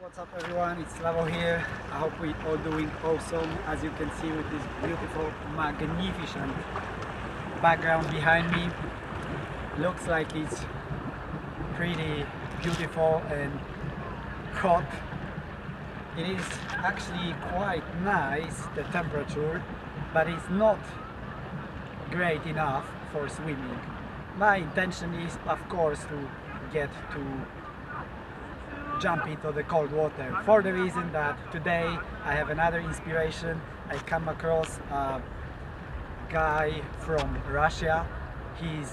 What's up everyone, it's Lavo here. I hope we're all doing awesome. As you can see with this beautiful, magnificent background behind me. Looks like it's pretty beautiful and hot. It is actually quite nice, the temperature, but it's not great enough for swimming. My intention is, of course, to get to jump into the cold water, for the reason that today I have another inspiration. I come across a guy from Russia. His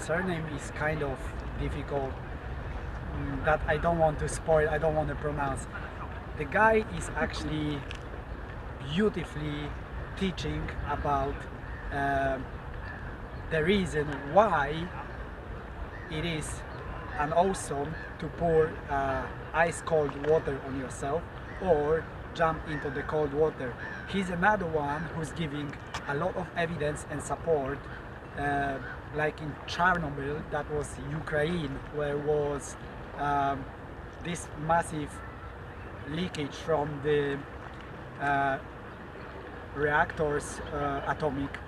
surname is kind of difficult, that I don't want to spoil, I don't want to pronounce. The guy is actually beautifully teaching about the reason why it is and awesome to pour ice cold water on yourself or jump into the cold water. He's another one who's giving a lot of evidence and support, like in Chernobyl, that was Ukraine, where was this massive leakage from the reactors, atomic,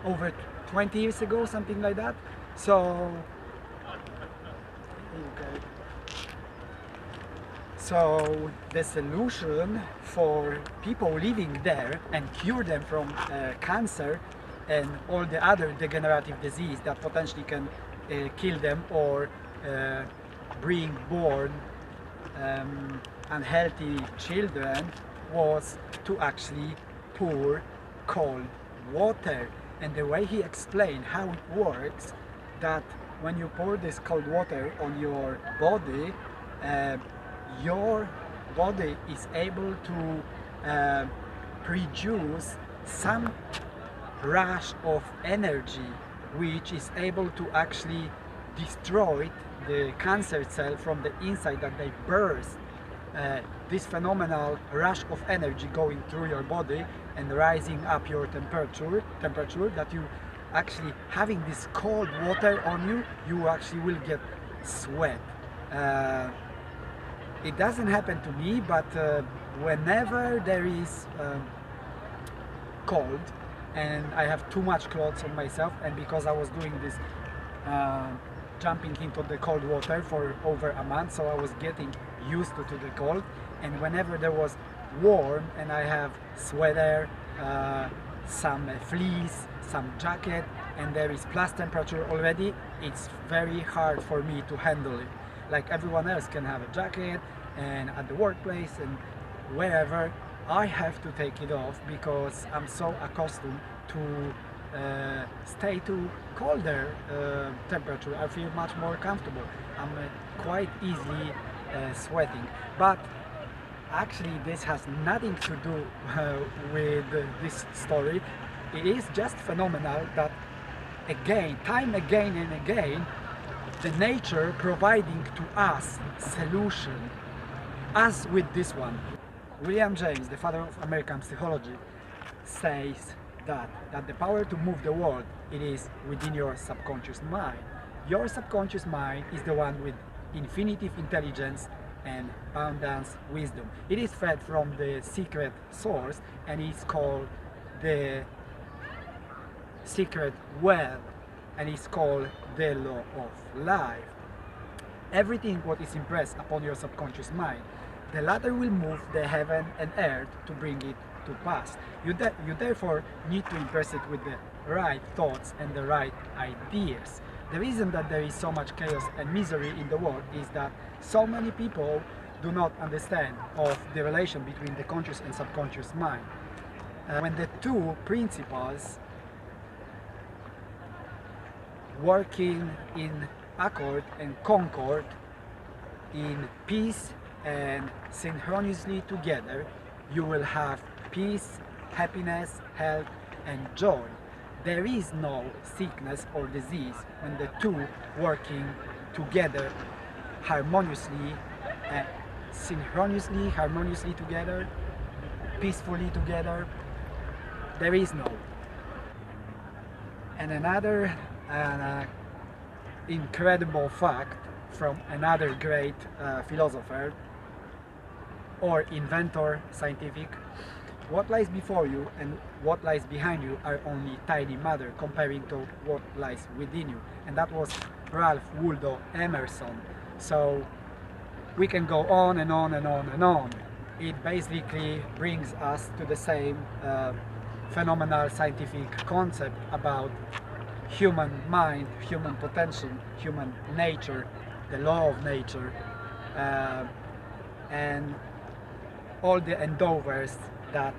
over 20 years ago, something like that. So the solution for people living there and cure them from cancer and all the other degenerative disease that potentially can kill them or bring born unhealthy children was to actually pour cold water. And the way he explained how it works, that when you pour this cold water on your body is able to produce some rush of energy which is able to actually destroy the cancer cell from the inside, that they burst this phenomenal rush of energy going through your body and rising up your temperature, that you actually having this cold water on you, you actually will get sweat. It doesn't happen to me, but whenever there is cold and I have too much clothes on myself, and because I was doing this jumping into the cold water for over a month, so I was getting used to the cold, and whenever there was warm and I have sweater, some fleece, some jacket, and there is plus temperature already, it's very hard for me to handle it. Like everyone else can have a jacket, and at the workplace and wherever, I have to take it off because I'm so accustomed to stay to colder temperature. I feel much more comfortable. I'm quite easily sweating. But actually this has nothing to do with this story. It is just phenomenal that time again and again, the nature providing to us solution, as with this one. William James, the father of American psychology, says that the power to move the world, it is within your subconscious mind. Your subconscious mind is the one with infinitive intelligence and abundance wisdom. It is fed from the secret source, and it's called the secret well, and it's called the law of life. Everything what is impressed upon your subconscious mind, the latter will move the heaven and earth to bring it to pass. You therefore need to impress it with the right thoughts and the right ideas. The reason that there is so much chaos and misery in the world is that so many people do not understand of the relation between the conscious and subconscious mind. When the two principles working in accord and concord, in peace and synchronously together, you will have peace, happiness, health and joy. There is no sickness or disease when the two working together harmoniously, synchronously, harmoniously together, peacefully together. There is no. And another incredible fact from another great philosopher, or inventor scientific, what lies before you and what lies behind you are only tiny matter comparing to what lies within you. And that was Ralph Waldo Emerson. So we can go on and on and on and on. It basically brings us to the same phenomenal scientific concept about human mind, human potential, human nature, the law of nature, and all the endeavors that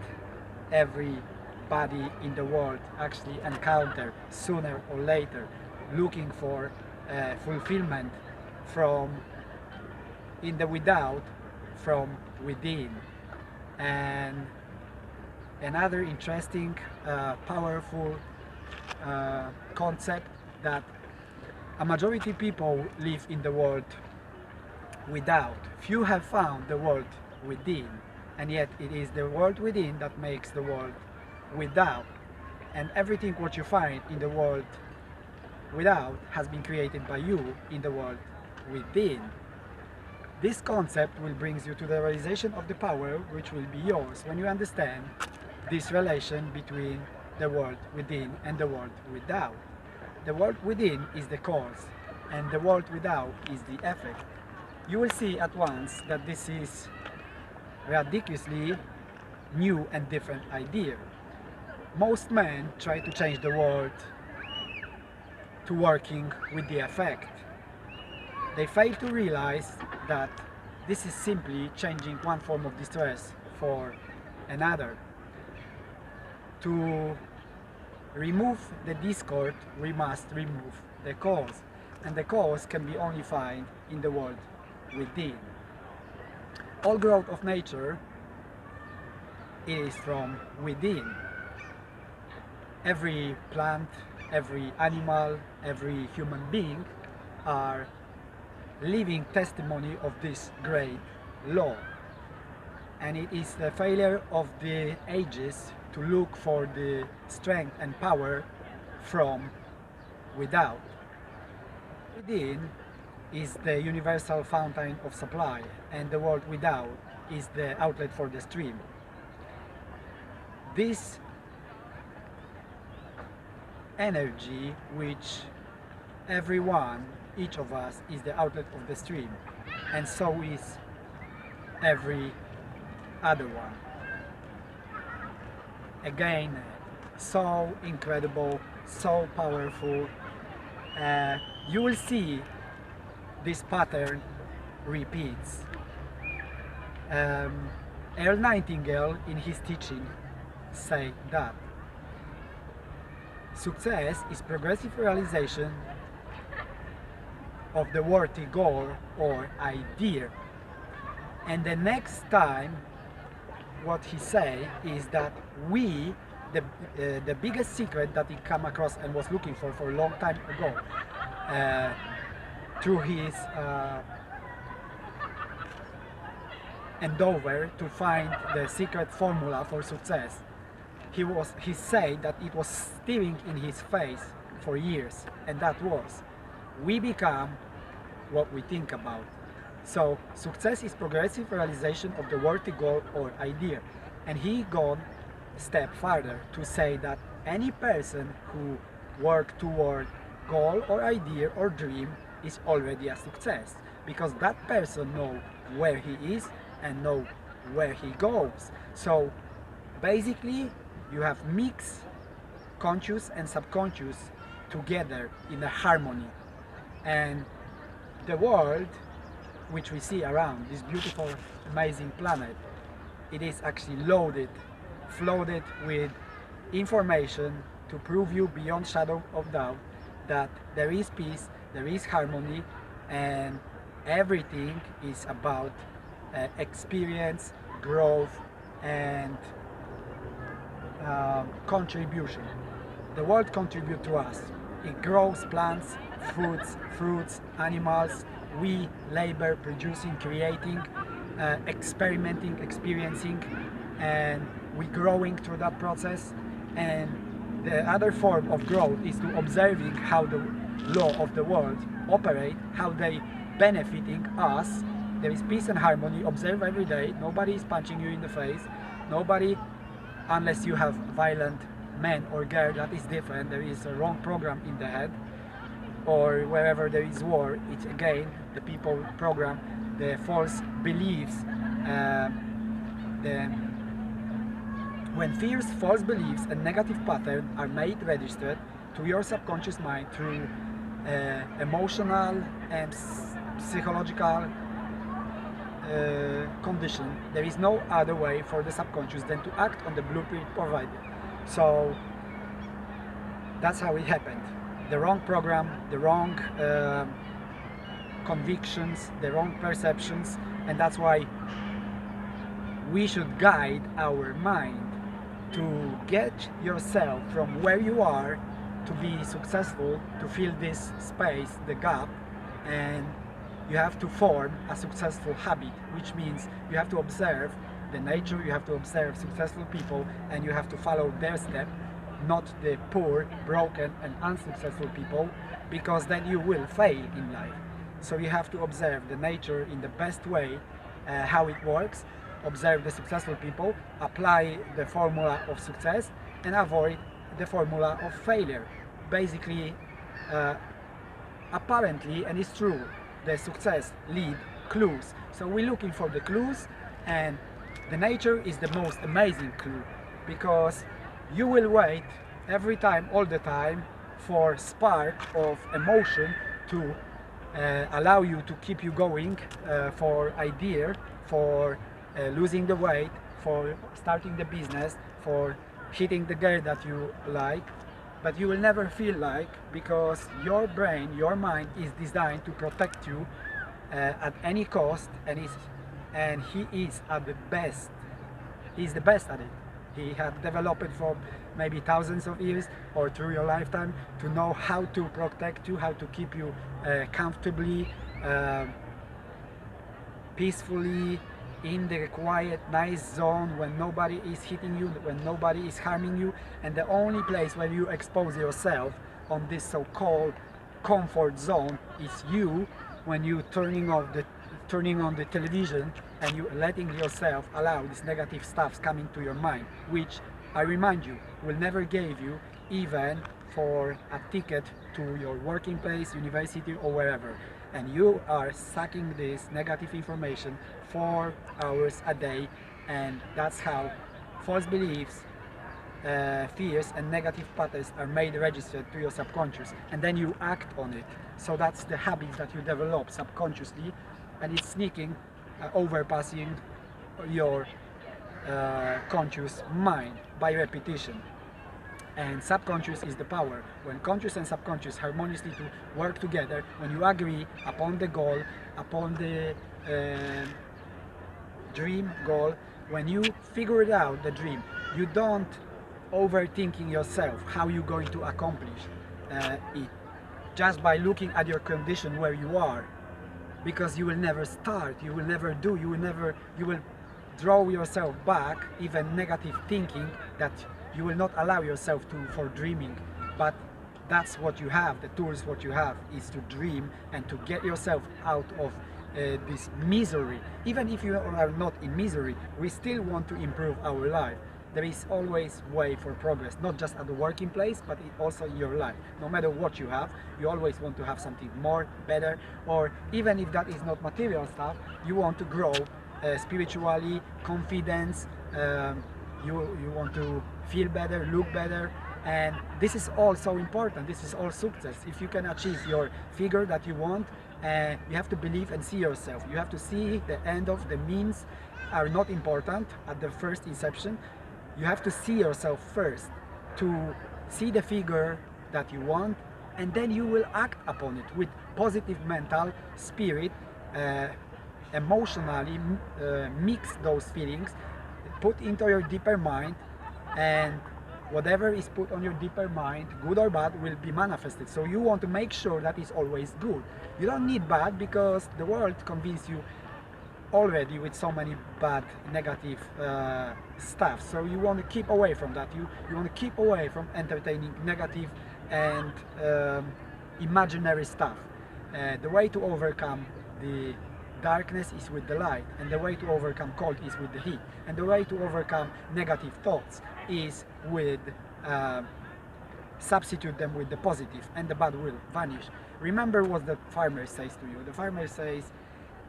everybody in the world actually encounter sooner or later, looking for fulfillment from in the without, from within. And another interesting, powerful concept that a majority of people live in the world without. Few have found the world within, and yet it is the world within that makes the world without. And everything what you find in the world without has been created by you in the world within. This concept will bring you to the realization of the power which will be yours when you understand this relation between the world within and the world without. The world within is the cause and the world without is the effect. You will see at once that this is ridiculously new and different idea. Most men try to change the world to working with the effect. They fail to realize that this is simply changing one form of distress for another. To remove the discord, we must remove the cause, and the cause can be only found in the world within. All growth of nature is from within. Every plant, every animal, every human being are living testimony of this great law. And it is the failure of the ages to look for the strength and power from without. Within is the universal fountain of supply, and the world without is the outlet for the stream. This energy which everyone, each of us, is the outlet of the stream, and so is every other one. Again, so incredible, so powerful. You will see this pattern repeats. Earl Nightingale in his teaching said that success is progressive realization of the worthy goal or idea. And the next time what he say is that we, the biggest secret that he come across and was looking for a long time ago, through his endeavor to find the secret formula for success, he said that it was staring in his face for years, and that was, we become what we think about. So success is progressive realization of the worthy goal or idea. And he gone a step further to say that any person who work toward goal or idea or dream is already a success, because that person know where he is and know where he goes. So basically you have mixed conscious and subconscious together in a harmony, and the world which we see around this beautiful, amazing planet, it is actually loaded, flooded with information to prove you beyond shadow of doubt that there is peace, there is harmony, and everything is about experience, growth, and contribution. The world contributes to us. It grows plants, fruits, animals. We labor producing, creating, experimenting, experiencing, and we growing through that process. And the other form of growth is to observing how the law of the world operate, how they benefiting us, There is peace and harmony. Observe every day. Nobody is punching you in the face. Nobody, unless you have violent men or girl, that is different. There is a wrong program in the head. Or wherever there is war, it's again the people program, the false beliefs. When fears, false beliefs, and negative patterns are made registered to your subconscious mind through emotional and psychological condition, there is no other way for the subconscious than to act on the blueprint provided. So that's how it happened. The wrong program, the wrong convictions, the wrong perceptions, and that's why we should guide our mind to get yourself from where you are to be successful, to fill this space, the gap, and you have to form a successful habit, which means you have to observe the nature, you have to observe successful people, and you have to follow their step, not the poor, broken, and unsuccessful people, because then you will fail in life. So you have to observe the nature in the best way, how it works, observe the successful people, apply the formula of success, and avoid the formula of failure. Basically, apparently, and it's true, the success lead clues. So we're looking for the clues, and the nature is the most amazing clue, because you will wait every time, all the time, for spark of emotion to allow you to keep you going, for idea, for losing the weight, for starting the business, for hitting the girl that you like, but you will never feel like, because your brain, your mind is designed to protect you at any cost, and he is at the best. He's the best at it. He has developed it for maybe thousands of years or through your lifetime to know how to protect you, how to keep you comfortably, peacefully, in the quiet, nice zone when nobody is hitting you, when nobody is harming you, and the only place where you expose yourself on this so-called comfort zone is you, when you turning on the television and you letting yourself allow this negative stuff coming to your mind, which I remind you will never give you even for a ticket to your working place, university, or wherever. And you are sucking this negative information 4 hours a day, and that's how false beliefs, fears, and negative patterns are made registered to your subconscious, and then you act on it. So that's the habit that you develop subconsciously, and it's sneaking, overpassing your conscious mind by repetition. And subconscious is the power. When conscious and subconscious harmoniously to work together, when you agree upon the goal, upon the dream goal, when you figure it out, the dream, you don't overthinking yourself how you're going to accomplish it just by looking at your condition where you are, because you will never start, you will never do, you will draw yourself back, even negative thinking, that you will not allow yourself for dreaming. But that's what you have, the tools what you have is to dream and to get yourself out of this misery. Even if you are not in misery, we still want to improve our life. There is always way for progress, not just at the working place, but also in your life. No matter what you have, you always want to have something more, better, or even if that is not material stuff, you want to grow spiritually, confidence, you want to feel better, look better, and this is all so important. This is all success. If you can achieve your figure that you want, you have to believe and see yourself. You have to see the end of the means are not important at the first inception. You have to see yourself first, to see the figure that you want, and then you will act upon it with positive mental spirit, emotionally mix those feelings, put into your deeper mind, and whatever is put on your deeper mind, good or bad, will be manifested. So you want to make sure that is always good. You don't need bad, because the world convinces you already with so many bad, negative stuff. So you want to keep away from that. You want to keep away from entertaining negative and imaginary stuff. The way to overcome darkness is with the light, and the way to overcome cold is with the heat, and the way to overcome negative thoughts is with substitute them with the positive, and the bad will vanish. Remember what the farmer says to you. The farmer says,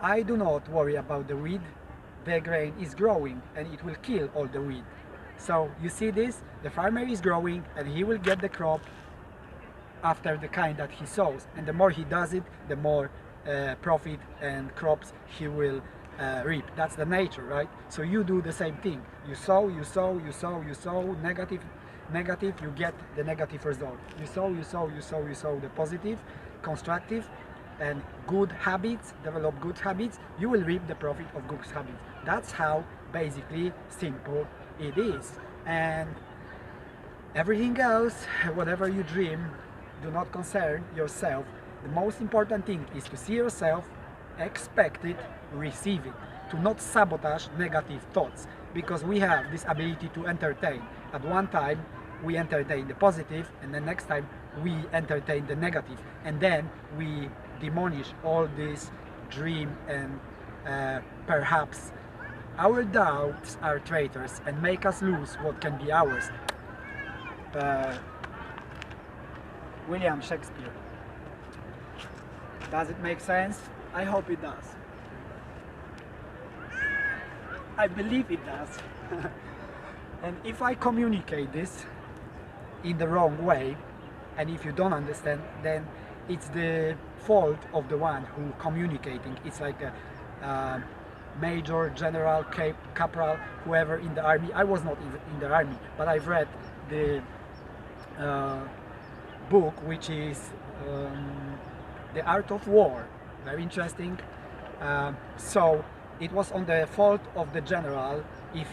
I do not worry about the weed, the grain is growing and it will kill all the weed. So you see this, the farmer is growing and he will get the crop after the kind that he sows, and the more he does it, the more profit and crops he will reap. That's the nature, right? So you do the same thing. You sow, you sow, you sow, you sow, negative, you get the negative result. You sow, you sow, you sow, you sow the positive, constructive, and good habits, develop good habits, you will reap the profit of good habits. That's how basically simple it is. And everything else, whatever you dream, do not concern yourself. The most important thing is to see yourself, expect it, receive it. To not sabotage negative thoughts, because we have this ability to entertain. At one time we entertain the positive, and the next time we entertain the negative, and then we demolish all this dream, and perhaps our doubts are traitors and make us lose what can be ours. William Shakespeare. Does it make sense? I hope it does. I believe it does. And if I communicate this in the wrong way, and if you don't understand, then it's the fault of the one who communicating. It's like a major, general, corporal, whoever in the army. I was not in the army, but I've read the book, which is The Art of War. Very interesting. So it was on the fault of the general if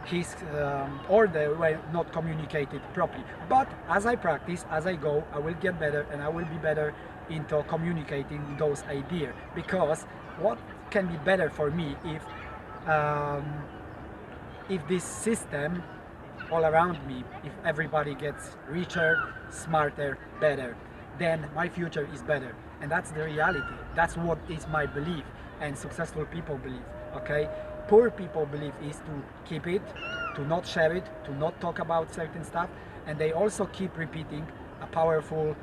his order were not communicated properly. But as I practice, as I go, I will get better, and I will be better into communicating those ideas. Because what can be better for me if this system all around me, if everybody gets richer, smarter, better, then my future is better. And that's the reality. That's what is my belief, and successful people believe. Okay, poor people believe is to keep it, to not share it, to not talk about certain stuff, and they also keep repeating a powerful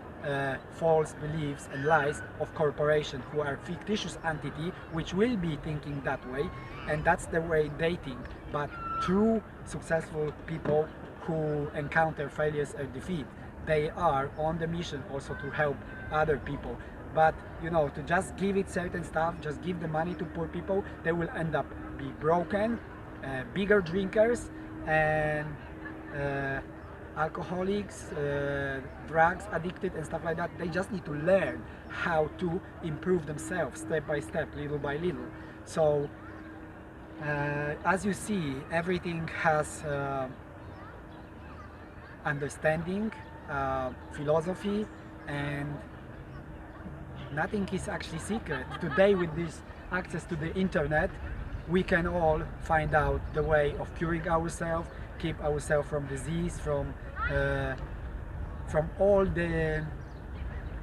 false beliefs and lies of corporation, who are fictitious entity which will be thinking that way, and that's the way they think. But true successful people who encounter failures and defeat, they are on the mission also to help other people. But you know, to just give it certain stuff, just give the money to poor people, they will end up be broken, bigger drinkers, and alcoholics, drugs addicted and stuff like that. They just need to learn how to improve themselves step by step, little by little. So as you see, everything has understanding, philosophy, and nothing is actually secret. Today, with this access to the internet, we can all find out the way of curing ourselves, keep ourselves from disease, from all the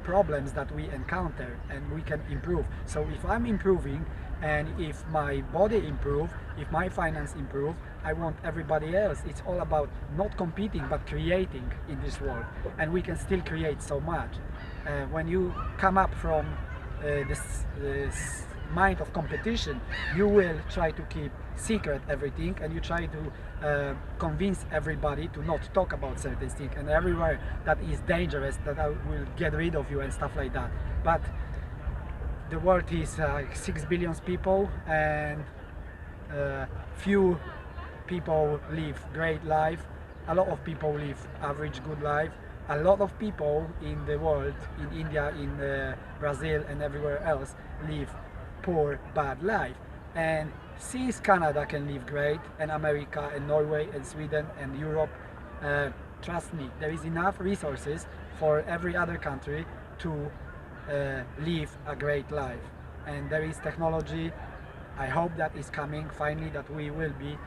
problems that we encounter, and we can improve. So if I'm improving, and if my body improve, if my finance improve, I want everybody else. It's all about not competing but creating in this world, and we can still create so much. When you come up from this mind of competition, you will try to keep secret everything, and you try to convince everybody to not talk about certain things, and everywhere that is dangerous, that I will get rid of you and stuff like that. But the world is 6 billion people, and few people live great life, a lot of people live average good life, a lot of people in the world, in India, in Brazil and everywhere else, live poor, bad life. And since Canada can live great, and America and Norway and Sweden and Europe, trust me, there is enough resources for every other country to live a great life. And there is technology. I hope that is coming finally, that we will be,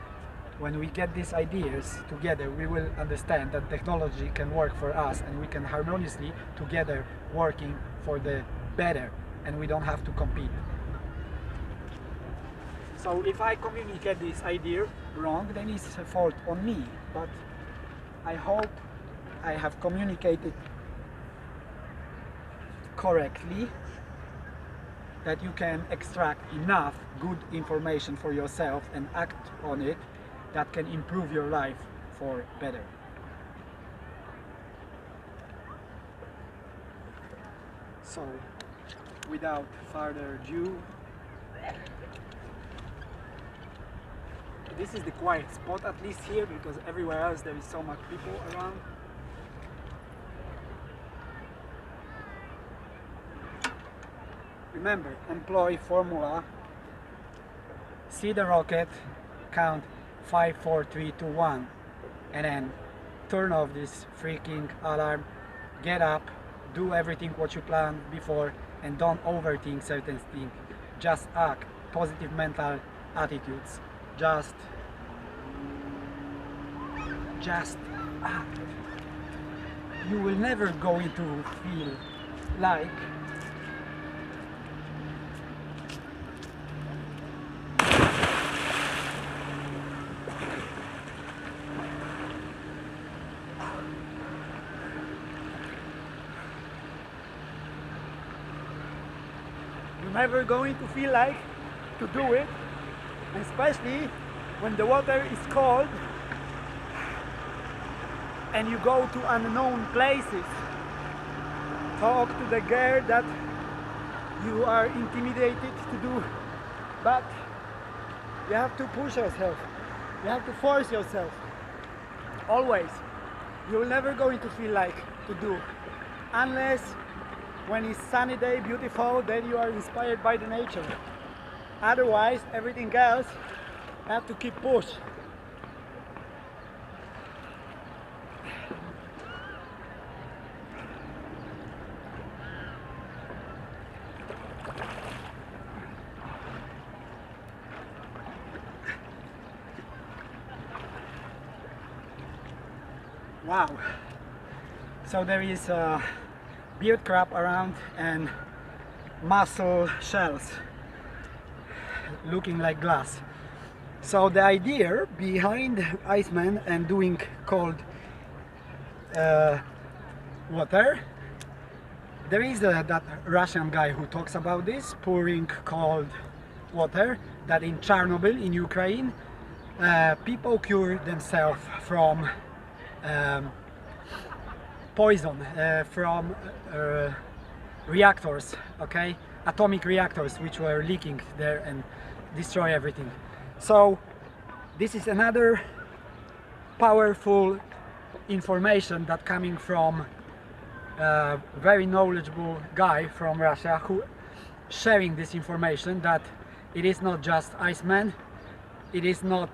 when we get these ideas together, we will understand that technology can work for us, and we can harmoniously together working for the better, and we don't have to compete. So if I communicate this idea wrong, then it's a fault on me. But I hope I have communicated correctly, that you can extract enough good information for yourself and act on it that can improve your life for better. So, without further ado, this is the quiet spot, at least here, because everywhere else there is so much people around. Remember, employ formula, see the rocket, count 5, 4, 3, 2, 1, and then turn off this freaking alarm, get up, do everything what you planned before, and don't overthink certain things. Just act, positive mental attitudes. Just act. You will never going to feel like never going to feel like to do it, especially when the water is cold and you go to unknown places. Talk to the girl that you are intimidated to do, but you have to push yourself, you have to force yourself. Always. You're never going to feel like to do, unless when it's sunny day, beautiful, then you are inspired by the nature. Otherwise, everything else have to keep push. Wow. So there is beard crab around and mussel shells looking like glass. So the idea behind Iceman and doing cold water, there is that Russian guy who talks about this, pouring cold water, that in Chernobyl in Ukraine people cure themselves from poison from reactors, okay, atomic reactors which were leaking there and destroy everything. So this is another powerful information that coming from a very knowledgeable guy from Russia who sharing this information, that it is not just Iceman, it is not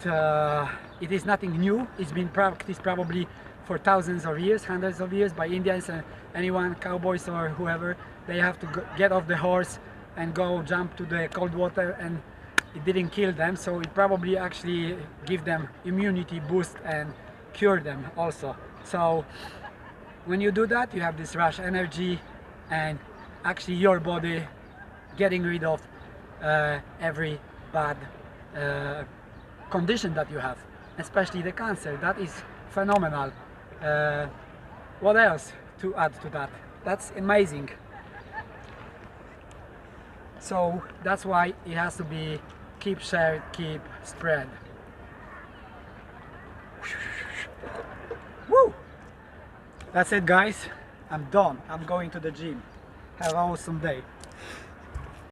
it is nothing new. It's been practiced probably for thousands of years, hundreds of years by Indians and anyone, cowboys or whoever. They have to get off the horse and go jump to the cold water, and it didn't kill them, so it probably actually give them immunity boost and cure them also. So when you do that, you have this rush energy and actually your body getting rid of every bad condition that you have, especially the cancer. That is phenomenal. What else to add to that? That's amazing. So that's why it has to be keep shared, keep spread. Woo! That's it, guys. I'm done. I'm going to the gym. Have an awesome day.